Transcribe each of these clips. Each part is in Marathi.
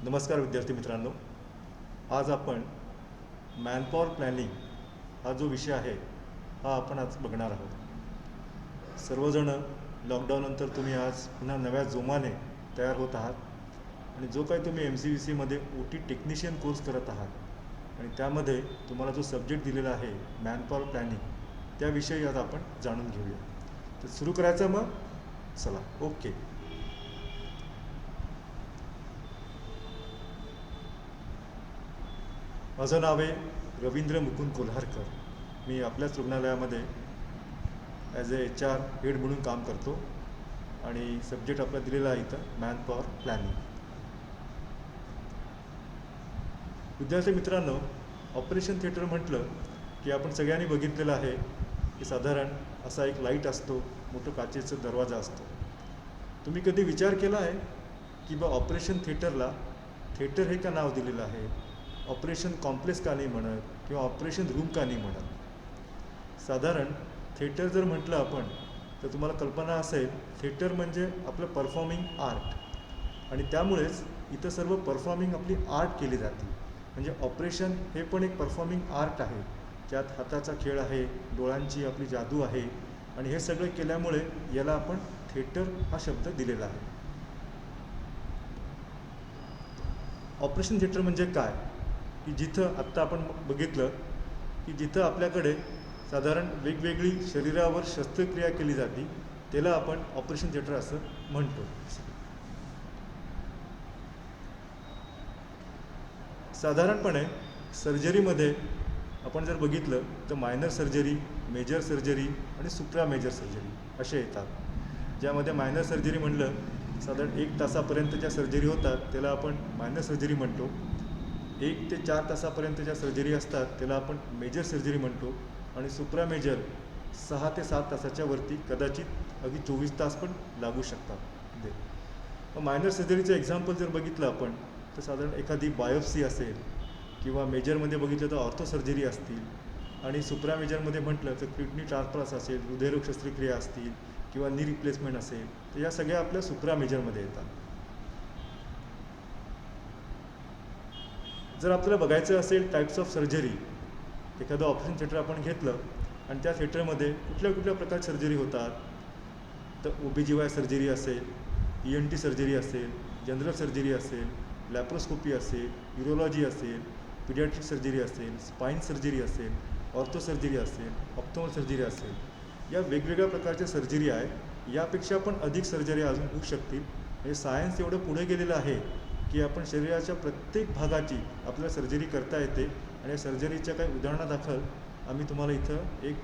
नमस्कार विद्यार्थी मित्रांनो. आज आपण मॅनपॉवर प्लॅनिंग हा जो विषय आहे हा आपण आज बघणार आहोत. सर्वजण लॉकडाऊननंतर तुम्ही आज पुन्हा नव्या जोमाने तयार होत आहात आणि जो काही तुम्ही MCVCमध्ये OT टेक्निशियन कोर्स करत आहात आणि त्यामध्ये तुम्हाला जो सब्जेक्ट दिलेला आहे मॅनपॉवर प्लॅनिंग त्याविषयी आज आपण जाणून घेऊया. तर सुरू करायचं मग. चला, ओके. माझं नाव आहे रवींद्र मुकुंद कोल्हारकर. मी आपल्याच रुग्णालयामध्ये ॲज ए HR हेड म्हणून काम करतो आणि सब्जेक्ट आपला दिलेला आहे इथं मॅनपॉवर प्लॅनिंग. विद्यार्थी मित्रांनो, ऑपरेशन थिएटर म्हटलं की आपण सगळ्यांनी बघितलेलं आहे की साधारण असा एक लाईट असतो, मोठं काचेचा दरवाजा असतो. तुम्ही कधी विचार केला आहे की बा ऑपरेशन थिएटरला थिएटर हे का नाव दिलेलं आहे, ऑपरेशन कॉम्प्लेक्स का नाही म्हणत किंवा ऑपरेशन रूम का नाही म्हणत? साधारण थिएटर जर म्हटलं आपण तर तुम्हाला कल्पना असेल थिएटर म्हणजे आपलं परफॉर्मिंग आर्ट आणि त्यामुळेच इथं सर्व परफॉर्मिंग आपली आर्ट केली जाते. म्हणजे ऑपरेशन हे पण एक परफॉर्मिंग आर्ट आहे, ज्यात हाताचा खेळ आहे, डोळ्यांची आपली जादू आहे आणि हे सगळं केल्यामुळे याला आपण थिएटर हा शब्द दिलेला आहे. ऑपरेशन थिएटर म्हणजे काय की जिथं आत्ता आपण बघितलं की जिथं आपल्याकडे साधारण वेगवेगळी शरीरावर शस्त्रक्रिया केली जाते त्याला आपण ऑपरेशन थिएटर असं म्हणतो. साधारणपणे सर्जरीमध्ये आपण जर बघितलं तर मायनर सर्जरी, मेजर सर्जरी आणि सुप्रा मेजर सर्जरी असे येतात. ज्यामध्ये मायनर सर्जरी म्हणलं साधारण 1 तासापर्यंतच्या सर्जरी होतात त्याला आपण मायनर सर्जरी म्हणतो. 1 ते 4 तासापर्यंतच्या सर्जरी असतात त्याला आपण मेजर सर्जरी म्हणतो आणि सुप्रा मेजर 6 ते 7 तासाच्या वरती कदाचित अगदी 24 तास पण लागू शकतात. मग मायनर सर्जरीचं एक्झाम्पल जर बघितलं आपण तर साधारण एखादी बायोप्सी असेल किंवा मेजरमध्ये बघितलं तर ऑर्थो सर्जरी असतील आणि सुप्रा मेजरमध्ये म्हटलं तर किडनी ट्रान्सप्लांट असेल, हृदयरोग शस्त्रक्रिया असतील किंवा नी रिप्लेसमेंट असेल, तर या सगळ्या आपल्या सुप्रा मेजरमध्ये येतात. जर आपल्याला बघायचं असेल टाईप्स ऑफ सर्जरी, एखादं ऑपरेशन थिएटर आपण घेतलं आणि त्या थिएटरमध्ये कुठल्या कुठल्या प्रकारची सर्जरी होतात तर OBGY सर्जरी असेल, ENT सर्जरी असेल, जनरल सर्जरी असेल, लॅप्रोस्कोपी असेल, यूरोलॉजी असेल, पिडियाट्रिक सर्जरी असेल, स्पाईन सर्जरी असेल, ऑर्थो सर्जरी असेल, ऑप्थोमल सर्जरी असेल, या वेगवेगळ्या प्रकारच्या सर्जरी आहे. यापेक्षा पण अधिक सर्जरी अजून होऊ शकतील. म्हणजे सायन्स एवढं पुढे गेलेलं आहे की आपण शरीराच्या प्रत्येक भागाची आपल्याला सर्जरी करता येते आणि या सर्जरीच्या काही उदाहरणादाखल आम्ही तुम्हाला इथं एक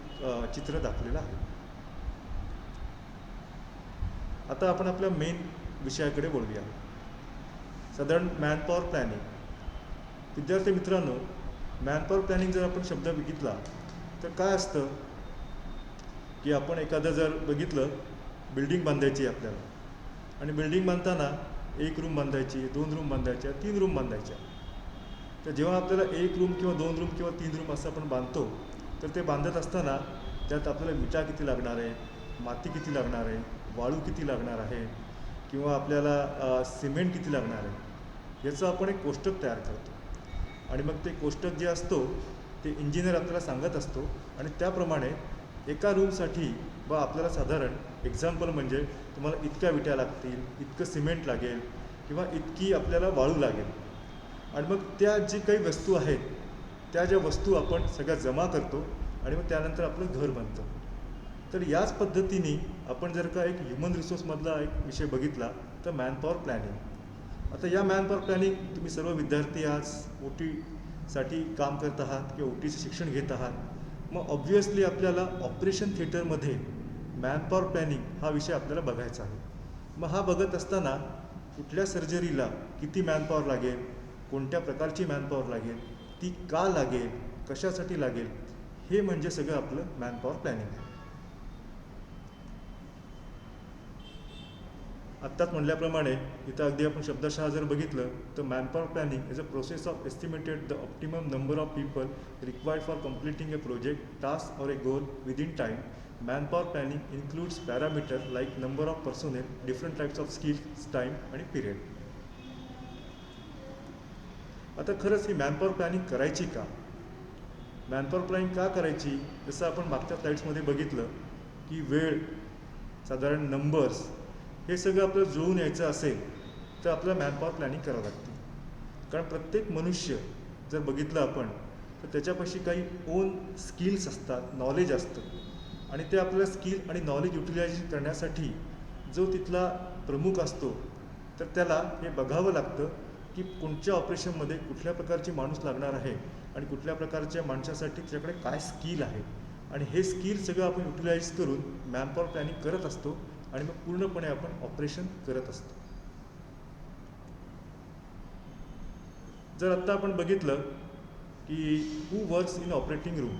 चित्र दाखवलेलं आहे. आता आपण आपल्या मेन विषयाकडे वळूया. साधारण मॅनपॉवर प्लॅनिंग. विद्यार्थी मित्रांनो, मॅनपॉवर प्लॅनिंग जर आपण शब्द बघितला तर काय असतं की आपण एखादं जर बघितलं बिल्डिंग बांधायची आपल्याला आणि बिल्डिंग बांधताना 1 रूम बांधायची, 2 रूम बांधायच्या, 3 रूम बांधायच्या. तर जेव्हा आपल्याला 1 रूम किंवा 2 रूम किंवा 3 रूम असं आपण बांधतो तर ते बांधत असताना त्यात आपल्याला विटा किती लागणार आहे, माती किती लागणार आहे, वाळू किती लागणार आहे किंवा आपल्याला सिमेंट किती लागणार आहे याचं आपण एक कोष्टक तयार करतो आणि मग ते कोष्टक जे असतो ते इंजिनियर आपल्याला सांगत असतो आणि त्याप्रमाणे एका रूमसाठी आपल्याला साधारण एक्झाम्पल म्हणजे तुम्हाला इतक्या विटा लागतील, इतकं सिमेंट लागेल किंवा इतकी आपल्याला वाळू लागेल आणि मग त्या जी काही वस्तू आहेत त्या ज्या वस्तू आपण सगळ्या जमा करतो आणि मग त्यानंतर आपलं घर बनतं. तर याच पद्धतीने आपण जर का एक ह्युमन रिसोर्समधला एक विषय बघितला तर मॅनपॉवर प्लॅनिंग. आता या मॅनपॉवर प्लॅनिंग तुम्ही सर्व विद्यार्थी आज OTसाठी काम करत आहात किंवा OTचं शिक्षण घेत आहात. मग ऑब्व्हियसली आपल्याला ऑपरेशन थिएटरमध्ये मॅनपॉवर प्लॅनिंग हा विषय आपल्याला बघायचा आहे. मग हा बघत असताना कुठल्या सर्जरीला किती मॅनपॉवर लागेल, कोणत्या प्रकारची मॅनपॉवर लागेल, ती का लागेल, कशासाठी लागेल, हे म्हणजे सगळं आपलं मॅनपॉवर प्लॅनिंग आहे. आत्ताच म्हणल्याप्रमाणे इथं अगदी आपण शब्दशः जर बघितलं तर manpower planning is a process of estimated the optimum number of people required for completing a project, task और a goal within time. Manpower planning includes parameters like number of personnel, different types of skills, time आणि period. आता खरंच ही मॅनपॉवर प्लॅनिंग करायची का? मॅनपॉवर प्लॅनिंग का करायची? जसं आपण मागच्या स्लाईड्समध्ये बघितलं की वेळ, साधारण नंबर्स, हे सगळं आपल्याला जुळून यायचं असेल तर आपल्याला मॅनपॉवर प्लॅनिंग करावं लागते. कारण प्रत्येक मनुष्य जर बघितलं आपण तर त्याच्यापाशी काही ओन स्किल्स असतात, नॉलेज असतं आणि ते आपल्याला स्किल आणि नॉलेज युटिलाइज करण्यासाठी जो तिथला प्रमुख असतो तर त्याला हे बघावं लागतं की कोणत्या ऑपरेशनमध्ये कुठल्या प्रकारची माणूस लागणार आहे आणि कुठल्या प्रकारच्या माणसासाठी त्याच्याकडे काय स्किल आहे आणि हे स्किल सगळं आपण युटिलाइज करून मॅनपॉवर प्लॅनिंग करत असतो आणि मग पूर्णपणे आपण ऑपरेशन करत असतो. जर आत्ता आपण बघितलं की who works in operating room,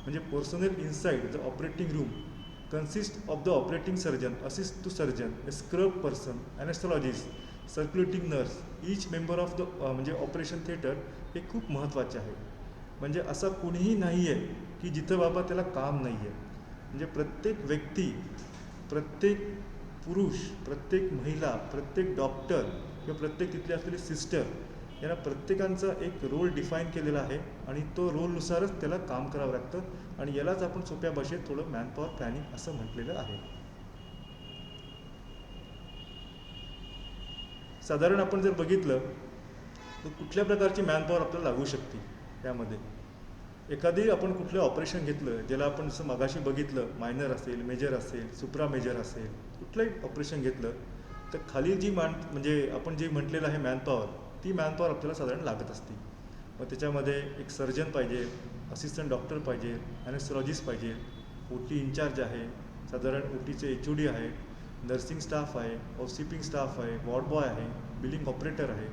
म्हणजे personnel inside the operating room consist of the operating surgeon, assist to surgeon, a scrub person, anaesthesiologist, circulating nurse, each member of the म्हणजे ऑपरेशन थिएटर हे खूप महत्त्वाचे आहे. म्हणजे असा कुणीही नाही आहे की जिथं बाबा त्याला काम नाही आहे. म्हणजे प्रत्येक व्यक्ती, प्रत्येक पुरुष, प्रत्येक महिला, प्रत्येक डॉक्टर किंवा प्रत्येक तिथली असलेली सिस्टर यांना प्रत्येकांचा एक रोल डिफाईन केलेला आहे आणि तो रोलनुसारच त्याला काम करावं लागतं आणि यालाच आपण सोप्या भाषेत थोडं मॅनपॉवर प्लॅनिंग असं म्हटलेलं आहे. साधारण आपण जर बघितलं तर कुठल्या प्रकारची मॅनपॉवर आपल्याला लागू शकते यामध्ये. एखादी आपण कुठलं ऑपरेशन घेतलं, ज्याला आपण जसं मगाशी बघितलं मायनर असेल, मेजर असेल, सुप्रा मेजर असेल, कुठलंही ऑपरेशन घेतलं तर खाली जी म्हणजे आपण जे म्हटलेलं आहे मॅनपॉवर, ती मॅनपॉवर आपल्याला साधारण लागत असते. मग त्याच्यामध्ये एक सर्जन पाहिजे, असिस्टंट डॉक्टर पाहिजे, ॲनेस्थॉलॉजिस्ट पाहिजे, OT इन्चार्ज आहे, साधारण OTचे HOD आहे, नर्सिंग स्टाफ आहे, हाऊसकीपिंग स्टाफ आहे, वॉर्ड बॉय आहे, बिलिंग ऑपरेटर आहे.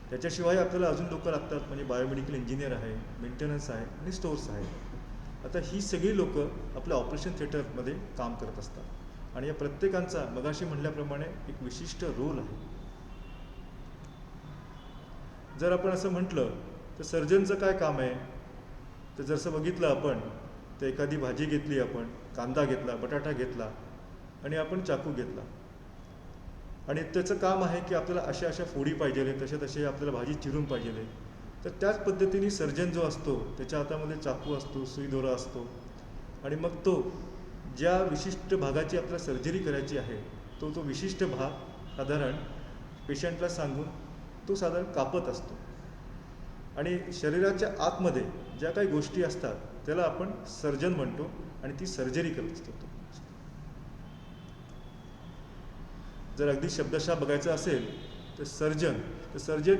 त्याच्याशिवाय आपल्याला अजून लोकं लागतात, म्हणजे बायोमेडिकल इंजिनियर आहे, मेंटेनन्स आहे आणि स्टोअर्स आहे. आता ही सगळी लोकं आपल्या ऑपरेशन थिएटरमध्ये काम करत असतात आणि या प्रत्येकांचा मगाशी म्हटल्याप्रमाणे एक विशिष्ट रोल आहे. जर आपण असं म्हटलं तर सर्जनचं काय काम आहे, तर जसं बघितलं आपण तर एखादी भाजी घेतली, आपण कांदा घेतला, बटाटा घेतला आणि आपण चाकू घेतला आणि त्याचं काम आहे की आपल्याला अशा अशा फोडी पाहिजे, तसे आपल्याला भाजी चिरून पाहिजे. तर त्याच पद्धतीने सर्जन जो असतो त्याच्या हातामध्ये चाकू असतो, सुई दोरा असतो आणि मग तो ज्या विशिष्ट भागाची आपल्याला सर्जरी करायची आहे तो विशिष्ट भाग साधारण पेशंटला सांगून तो साधारण कापत असतो आणि शरीराच्या आतमध्ये ज्या काही गोष्टी असतात त्याला आपण सर्जन म्हणतो आणि ती सर्जरी करत असतो तो. जर अगदी शब्दशः बघायचं असेल तर surgeon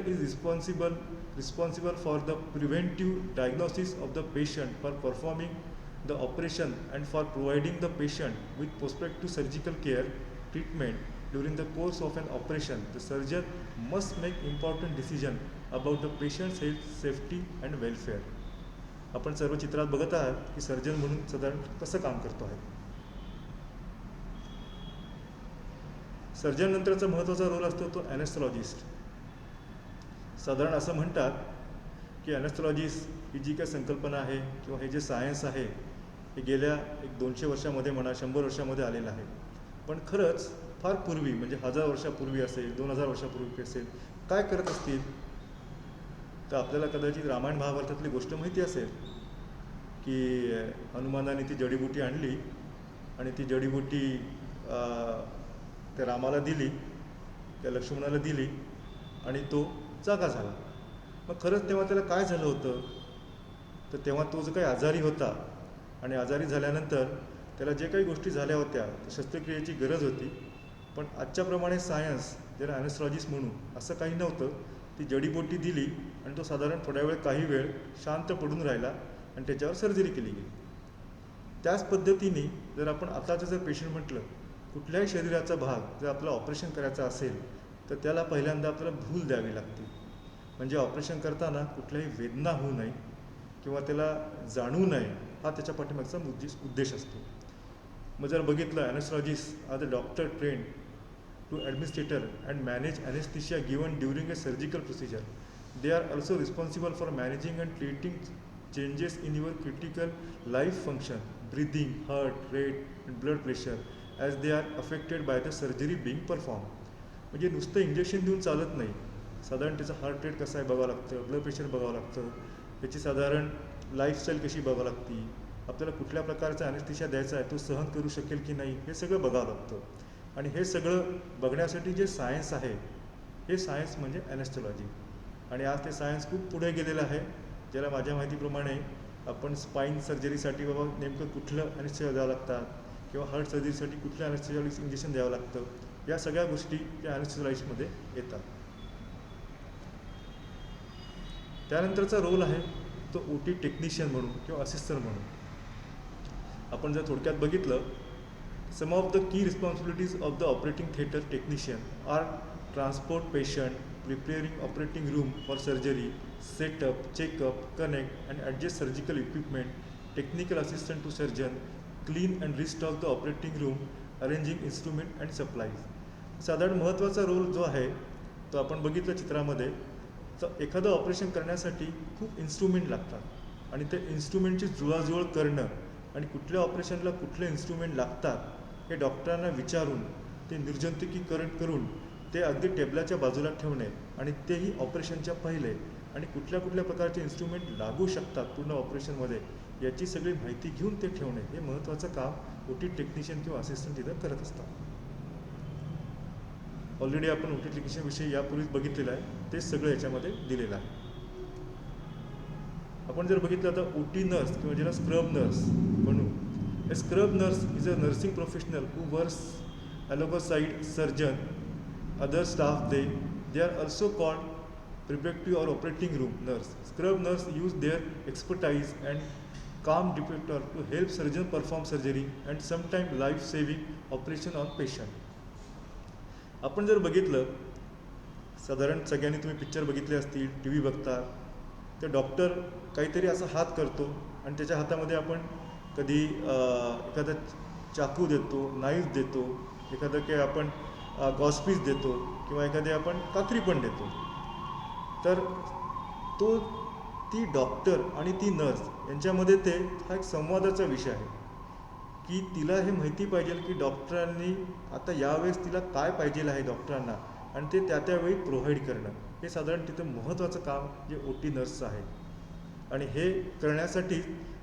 is responsible for the preventive diagnosis of the patient, for performing the operation and for providing the patient with prospective surgical care treatment during the course of an operation. The surgeon must make important decision about the patient's health, safety and welfare. आपण सर्व चित्रात बघत आहात की सर्जन म्हणून साधारण कसं काम करतो आहे. सर्जन नंतरचा महत्त्वाचा रोल असतो तो ॲनेस्थॉलॉजिस्ट. साधारण असं म्हणतात की ॲनेस्थॉलॉजिस्ट ही जी काही संकल्पना आहे किंवा हे जे सायन्स आहे हे गेल्या 200 वर्षामध्ये म्हणा, 100 वर्षामध्ये आलेलं आहे. पण खरंच फार पूर्वी, म्हणजे 1000 वर्षापूर्वी असेल, 2000 वर्षापूर्वी असेल, काय करत असतील तर आपल्याला कदाचित रामायण महाभारतातली गोष्ट माहिती असेल की हनुमानाने ती जडीबुटी आणली आणि ती जडीबुटी त्या रामाला दिली, त्या लक्ष्मणाला दिली आणि तो जागा झाला. मग खरंच तेव्हा त्याला काय झालं होतं तर तेव्हा तो जो काही आजारी होता आणि आजारी झाल्यानंतर त्याला जे काही गोष्टी झाल्या होत्या शस्त्रक्रियेची गरज होती, पण आजच्याप्रमाणे सायन्स ज्याला ॲनेस्थॉलॉजिस्ट म्हणू असं काही नव्हतं. ती जडीबुटी दिली आणि तो साधारण थोड्या वेळ काही वेळ शांत पडून राहिला आणि त्याच्यावर सर्जरी केली गेली. त्याच पद्धतीने जर आपण आताचं जर पेशंट म्हटलं, कुठल्याही शरीराचा भाग जर आपलं ऑपरेशन करायचं असेल तर त्याला पहिल्यांदा आपल्याला भूल द्यावी लागते. म्हणजे ऑपरेशन करताना कुठल्याही वेदना होऊ नये किंवा त्याला जाणवू नये, हा त्याच्या पाठीमागचा उद्देश असतो. मग जर बघितलं, anaesthesiologist are the doctor trained to administer and manage anesthesia given during a surgical procedure. They are also responsible for managing and treating changes in your critical life function, breathing, heart rate and blood pressure as they are affected by the surgery being performed. म्हणजे नुसतं इंजेक्शन देऊन चालत नाही, साधारण त्याचा हार्ट रेट कसा आहे बघावं लागतं, ब्लड प्रेशर बघावं लागतं, त्याची साधारण लाईफस्टाईल कशी बघावं लागते, आपल्याला कुठल्या प्रकारचा ॲनेस्थेशिया द्यायचा आहे, तो सहन करू शकेल की नाही, हे सगळं बघावं लागतं. आणि हे सगळं बघण्यासाठी जे सायन्स आहे, हे सायन्स म्हणजे ॲनेस्थॉलॉजी. आणि आज ते सायन्स खूप पुढे गेलेलं आहे, ज्याला माझ्या माहितीप्रमाणे आपण स्पाईन सर्जरीसाठी बाबा नेमकं कुठलं ॲनेस्थेशिया द्यावं लागतात, किंवा हार्ट सर्जरीसाठी कुठलं ॲनेस्थेशिया इंजेक्शन द्यावं लागतं, या सगळ्या गोष्टी त्या ॲनेस्थेशियोलॉजिस्टमध्ये येतात. त्यानंतरचा रोल आहे तो OT टेक्निशियन म्हणून किंवा असिस्टंट म्हणून. आपण जर थोडक्यात बघितलं, some of the key responsibilities of the operating theatre technician are transport patient, preparing operating room for surgery, setup, checkup, connect and adjust surgical equipment, technical assistant to surgeon, clean and restock the operating room, arranging instrument and supplies. साधारण महत्त्वाचा रोल जो आहे तो आपण बघितलं चित्रामध्ये, तर एखादं ऑपरेशन करण्यासाठी खूप इन्स्ट्रुमेंट लागतात आणि ते इन्स्ट्रुमेंटची जुळवाजुळव करणं आणि कुठल्या ऑपरेशनला कुठले इन्स्ट्रुमेंट लागतात हे डॉक्टरांना विचारून ते निर्जंतुकीकरण करून ते अगदी टेबलाच्या बाजूला ठेवणे आणि तेही ऑपरेशनच्या पहिले, आणि कुठल्या कुठल्या प्रकारचे इन्स्ट्रुमेंट लागू शकतात पूर्ण ऑपरेशनमध्ये, याची सगळी माहिती घेऊन ते ठेवणे, हे महत्त्वाचं काम OT टेक्निशियन किंवा असिस्टंट तिथं करत असतात. ऑलरेडी आपण OT टेक्निशियनविषयी यापूर्वीच बघितलेलं आहे, तेच सगळं याच्यामध्ये दिलेलं आहे. आपण जर बघितलं तर OT नर्स किंवा ज्याला स्क्रब नर्स म्हणू, a scrub nurse is a nursing professional who works alongside surgeon, other staff. They are also called preventive or operating room nurse. Scrub nurse use their expertise and calm demeanor to help surgeon perform surgery and sometimes life-saving operation on patient. आपण जर बघितलं, साधारण सगळ्यांनी तुम्ही पिक्चर बघितले असतील, TV बघता, तर डॉक्टर काहीतरी असा हात करतो आणि त्याच्या हातामध्ये आपण कधी एखादा चाकू देतो, नाईफ देतो, एखादं काही आपण गॉसपीस देतो, किंवा एखादी आपण कात्री पण देतो. तर ती डॉक्टर आणि ती नर्स यांच्यामध्ये हा एक संवादाचा विषय आहे, की तिला हे माहिती पाहिजे की डॉक्टरांनी आता यावेळेस तिला काय पाहिजे आहे डॉक्टरांना, आणि ते त्यावेळी प्रोव्हाइड करणं, हे साधारण तिथं महत्त्वाचं काम जे OT नर्सचं आहे. आणि हे करण्यासाठी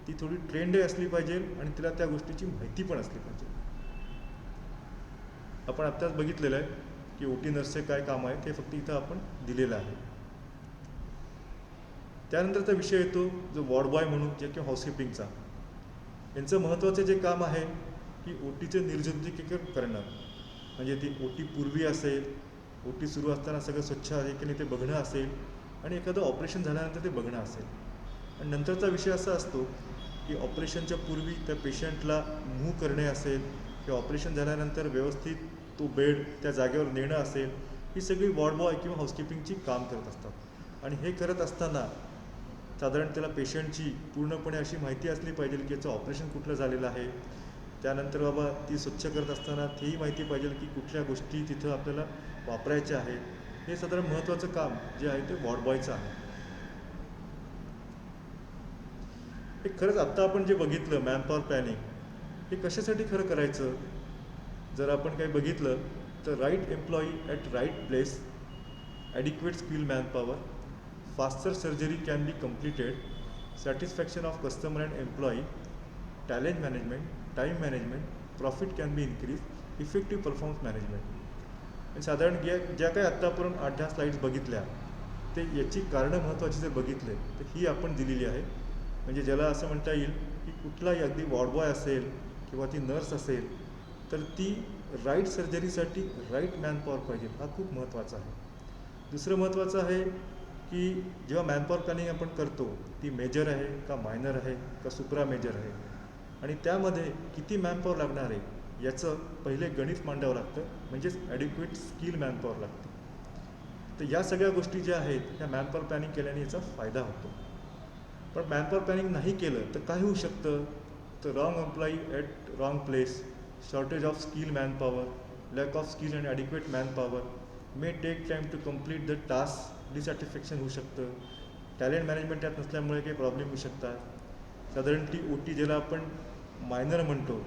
ती थोडी ट्रेंडही असली पाहिजे आणि तिला त्या गोष्टीची माहिती पण असली पाहिजे. आपण आत्ताच बघितलेलं आहे की OT नर्सचे काय काम आहे ते फक्त इथं आपण दिलेलं आहे. त्यानंतरचा विषय येतो जो वॉर्ड बॉय म्हणून जे किंवा हाऊसकीपिंगचा. यांचं महत्त्वाचं जे काम आहे की OTचं निर्जंतुकीकरण करणं, म्हणजे ती OT पूर्वी असेल, OT सुरू असताना सगळं स्वच्छ आहे की नाही ते बघणं असेल, आणि एखादं ऑपरेशन झाल्यानंतर ते बघणं असेल. आणि नंतरचा विषय असा असतो की ऑपरेशनच्या पूर्वी त्या पेशंटला मूव्ह करणे असेल, किंवा ऑपरेशन झाल्यानंतर व्यवस्थित तो बेड त्या जागेवर नेणं असेल, ही सगळी वॉर्ड बॉय किंवा हाऊसकीपिंगची काम करत असतात. आणि हे करत असताना साधारण त्याला पेशंटची पूर्णपणे अशी माहिती असली पाहिजे की याचं ऑपरेशन कुठलं झालेलं आहे. त्यानंतर बाबा ती स्वच्छ करत असताना तेही माहिती पाहिजे की कुठल्या गोष्टी तिथं आपल्याला वापरायच्या आहेत. हे साधारण महत्त्वाचं काम जे आहे ते वॉर्ड बॉयचं आहे. हे खरंच आत्ता आपण जे बघितलं मॅनपॉवर प्लॅनिंग, हे कशासाठी खरं करायचं, जर आपण काही बघितलं तर right employee at right place, adequate skill manpower, faster surgery can be completed, satisfaction of customer and employee, talent management, time management, profit can be increase, effective performance management. आणि साधारण ज्या काही आत्तापर्यंत 8-10 स्लाईड्स बघितल्या, ते याची कारणं महत्त्वाची जर बघितले तर ही आपण दिलेली आहे. म्हणजे ज्याला असं म्हणता येईल की कुठलाही अगदी वॉर्ड बॉय असेल किंवा ती नर्स असेल, तर ती राईट सर्जरीसाठी राईट मॅनपॉवर पाहिजे, हा खूप महत्त्वाचा आहे. दुसरं महत्त्वाचं आहे की जेव्हा मॅनपॉवर प्लॅनिंग आपण करतो, ती मेजर आहे का मायनर आहे का सुप्रा मेजर आहे, आणि त्यामध्ये किती मॅनपॉवर लागणार आहे याचं पहिले गणित मांडावं लागतं, म्हणजेच ॲडिक्वेट स्किल मॅनपॉवर लागते. तर या सगळ्या गोष्टी ज्या आहेत त्या मॅनपॉवर प्लॅनिंग केल्याने याचा फायदा होतो. पण मॅनपॉवर प्लॅनिंग नाही केलं तर काय होऊ शकतं, तर wrong employee at wrong place, shortage of skill manpower, lack of skill and adequate manpower, may take time to complete the task, dissatisfaction होऊ शकतं, टॅलेंट मॅनेजमेंट त्यात नसल्यामुळे काही प्रॉब्लेम होऊ शकतात. साधारण ती OT ज्याला आपण मायनर म्हणतो,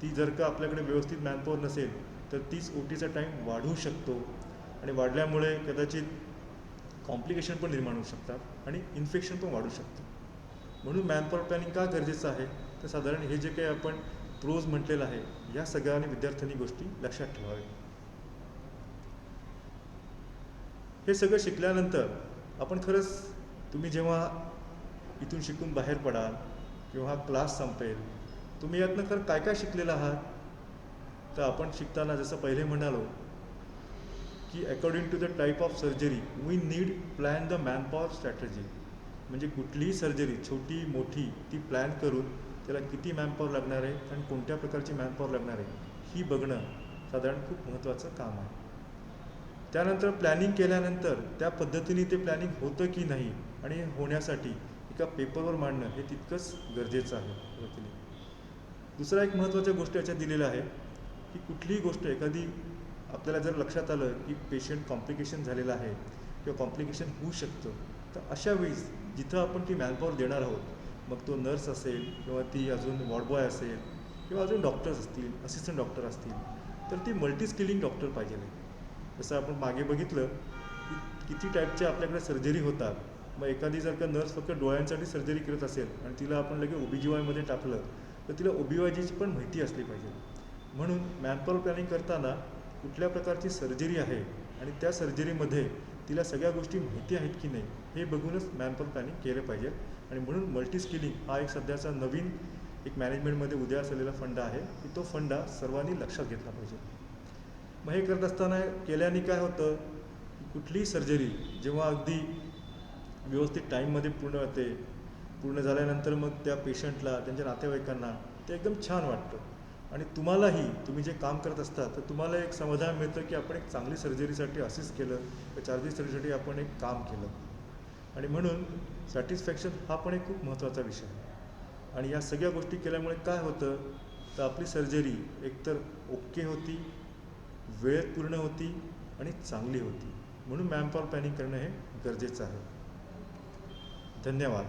ती जर का आपल्याकडे व्यवस्थित मॅनपॉवर नसेल तर तीच OTचा टाईम वाढू शकतो, आणि वाढल्यामुळे कदाचित कॉम्प्लिकेशन पण निर्माण होऊ शकतात आणि इन्फेक्शन पण वाढू शकतं. म्हणून मॅनपॉवर प्लॅनिंग का गरजेचं आहे, तर साधारण हे जे काही आपण प्रोज म्हटलेलं आहे, या सगळ्यांनी विद्यार्थ्यांनी गोष्टी लक्षात ठेवाव्या. हे सगळं शिकल्यानंतर आपण खरंच, तुम्ही जेव्हा इथून शिकून बाहेर पडाल किंवा हा क्लास संपेल, तुम्ही यातनं खरं काय काय शिकलेलं आहात, तर आपण शिकताना जसं पहिले म्हणालो की according to the type of surgery we need plan the manpower strategy. म्हणजे कुठलीही सर्जरी छोटी मोठी ती प्लॅन करून त्याला किती मॅनपॉवर लागणार आहे आणि कोणत्या प्रकारची मॅनपॉवर लागणार आहे ही बघणं साधारण खूप महत्त्वाचं काम आहे. त्यानंतर प्लॅनिंग केल्यानंतर त्या पद्धतीने ते प्लॅनिंग होतं की नाही आणि होण्यासाठी एका पेपरवर मांडणं हे तितकंच गरजेचं आहे. दुसरा एक महत्त्वाच्या गोष्ट याच्यात दिलेलं आहे की कुठलीही गोष्ट एखादी आपल्याला जर लक्षात आलं की पेशंट कॉम्प्लिकेशन झालेलं आहे किंवा कॉम्प्लिकेशन होऊ शकतं, तर अशा वेळेस जिथं आपण ती मॅनपॉवर देणार आहोत, मग तो नर्स असेल किंवा ती अजून वॉर्डबॉय असेल किंवा अजून डॉक्टर्स असतील, असिस्टंट डॉक्टर असतील, तर ती मल्टी स्किलिंग डॉक्टर पाहिजे नाही. जसं आपण मागे बघितलं की किती टाईपचे आपल्याकडे सर्जरी होतात. मग एखादी जर का नर्स फक्त डोळ्यांसाठी सर्जरी करत असेल आणि तिला आपण लगेच OBGYनमध्ये टाकलं, तर तिला OBGYची पण माहिती असली पाहिजे. म्हणून मॅनपॉवर प्लॅनिंग करताना कुठल्या प्रकारची सर्जरी आहे आणि त्या सर्जरीमध्ये तिला सगळ्या गोष्टी माहिती आहेत की नाही हे बघूनच मॅनपॉवर प्लॅनिंग केलं पाहिजे. आणि म्हणून मल्टी स्किलिंग हा एक सध्याचा नवीन एक मॅनेजमेंटमध्ये उदयास आलेला फंडा आहे की तो फंडा सर्वांनी लक्षात घेतला पाहिजे. मग हे करत असताना केल्याने काय होतं, कुठलीही सर्जरी जेव्हा अगदी व्यवस्थित टाईममध्ये पूर्ण होते, पूर्ण झाल्यानंतर मग त्या पेशंटला, त्यांच्या नातेवाईकांना ते एकदम छान वाटतं आणि तुम्हालाही, तुम्ही जे काम करत असता तर तुम्हाला एक समाधान मिळतं की आपण एक चांगली सर्जरीसाठी असिस्ट केलं, तर चार्जेस सर्जरीसाठी आपण एक काम केलं. आणि म्हणून सॅटिस्फॅक्शन हा पण एक खूप महत्त्वाचा विषय आहे. आणि या सगळ्या गोष्टी केल्यामुळे काय होतं, तर आपली सर्जरी एकतर ओके होती, वेळेत पूर्ण होती आणि चांगली होती. म्हणून मॅनपॉवर प्लॅनिंग करणं हे गरजेचं आहे. धन्यवाद.